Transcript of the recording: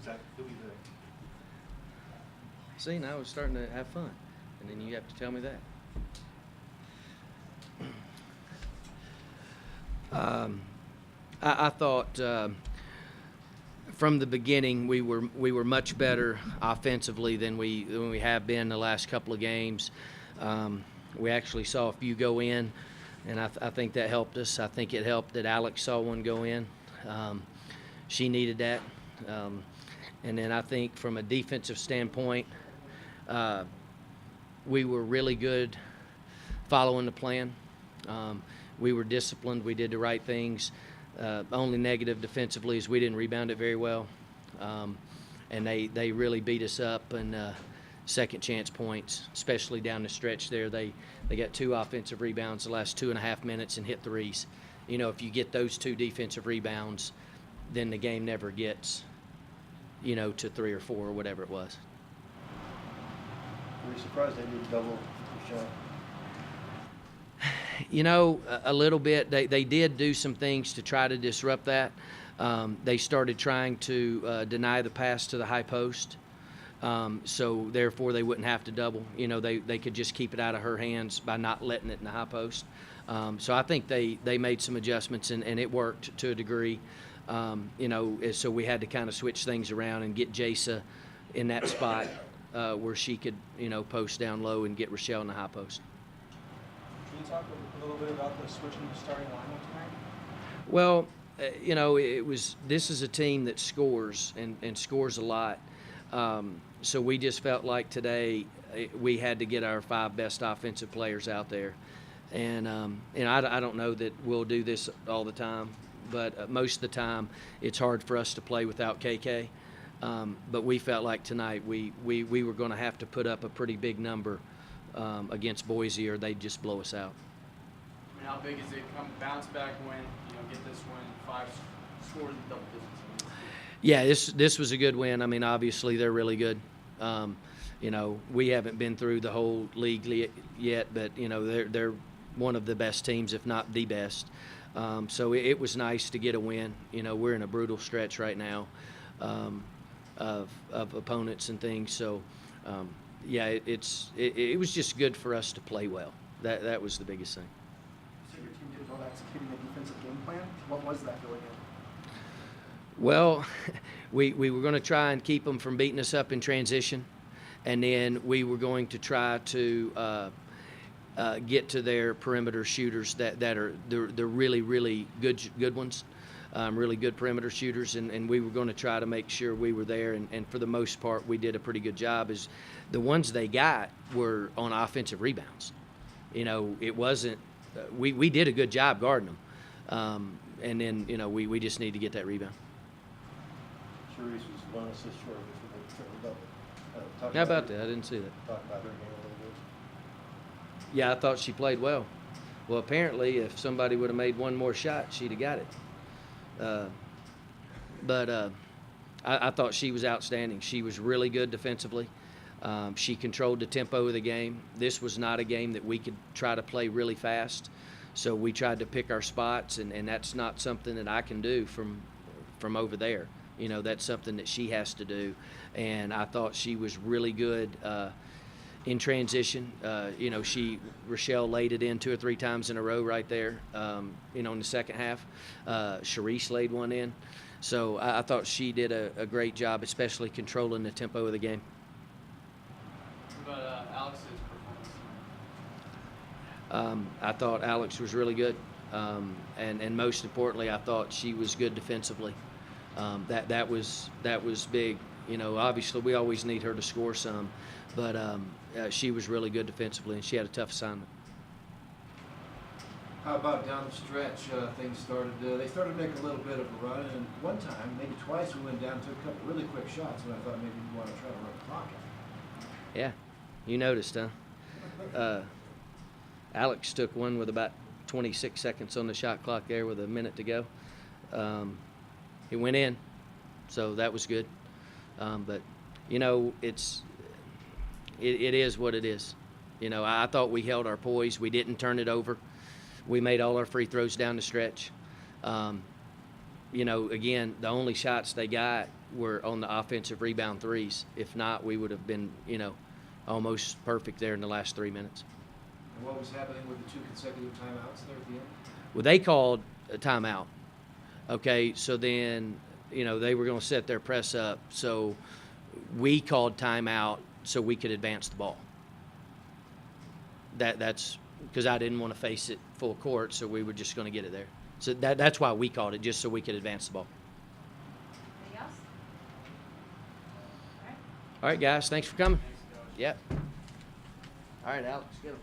Who we think? See, now we're starting to have fun, and then you have to tell me that. I thought from the beginning we were much better offensively than we have been the last couple of games. We actually saw a few go in, and I think that helped us. I think it helped that Alex saw one go in. She needed that. And then I think from a defensive standpoint, we were really good following the plan. We were disciplined. We did the right things. Only negative defensively is we didn't rebound it very well. And they really beat us up in second chance points, especially down the stretch there. They got 2 offensive rebounds the last 2.5 minutes and hit threes. You know, if you get those 2 defensive rebounds, then the game never gets, to 3 or 4 or whatever it was. Were you surprised they didn't double Michelle? A little bit. They did do some things to try to disrupt that. They started trying to deny the pass to the high post, so therefore they wouldn't have to double. They could just keep it out of her hands by not letting it in the high post. So I think they made some adjustments, and it worked to a degree. So we had to kind of switch things around and get Jasa in that spot where she could, post down low and get Rochelle in the high post. Can you talk a little bit about the switching the starting lineup tonight? Well, this is a team that scores and scores a lot. So we just felt like today we had to get our 5 best offensive players out there. And I don't know that we'll do this all the time, but most of the time it's hard for us to play without KK. But we felt like tonight we were going to have to put up a pretty big number against Boise, or they'd just blow us out. I mean, how big is it? Come bounce back win, get this win, 5 scores in double digits. Yeah, this was a good win. I mean, obviously they're really good. We haven't been through the whole league yet, but they're one of the best teams, if not the best. So it was nice to get a win. We're in a brutal stretch right now of opponents and things. So. It was just good for us to play well. That was the biggest thing. So your team did well executing a defensive game plan. What was that going in? Well, we were going to try and keep them from beating us up in transition, and then we were going to try to get to their perimeter shooters that are the really, really good ones. Really good perimeter shooters, and we were going to try to make sure we were there, and for the most part we did a pretty good job. As the ones they got were on offensive rebounds. It wasn't we did a good job guarding them, and then we just need to get that rebound. Cherise was 1 assist short of the triple double. How about that? I didn't see that. Talk about her game a little bit. Yeah, I thought she played well. Well, apparently if somebody would have made one more shot, she'd have got it. But I thought she was outstanding. She was really good defensively. She controlled the tempo of the game. This was not a game that we could try to play really fast, so we tried to pick our spots, and that's not something that I can do from over there. That's something that she has to do, and I thought she was really good in transition. Rochelle laid it in 2 or 3 times in a row right there, in the second half. Cherise laid one in. So I thought she did a great job, especially controlling the tempo of the game. What about Alex's performance? I thought Alex was really good. And most importantly, I thought she was good defensively. That was big. Obviously we always need her to score some, but she was really good defensively, and she had a tough assignment. How about down the stretch? Things started. They started to make a little bit of a run, and one time, maybe twice, we went down to a couple really quick shots, and I thought maybe we want to try to run the clock out. Yeah, you noticed, huh? Alex took one with about 26 seconds on the shot clock there, with a minute to go. It went in, so that was good. But it is what it is. I thought we held our poise. We didn't turn it over. We made all our free throws down the stretch. Again, the only shots they got were on the offensive rebound threes. If not, we would have been, almost perfect there in the last 3 minutes. And what was happening with the 2 consecutive timeouts there at the end? Well, they called a timeout. Okay, so then, they were going to set their press up. So we called timeout so we could advance the ball. That's because I didn't want to face it full court, so we were just going to get it there. So that's why we called it, just so we could advance the ball. Anything else? All right. All right, guys, thanks for coming. Thanks, Coach. Yep. All right, Alex, get 'em.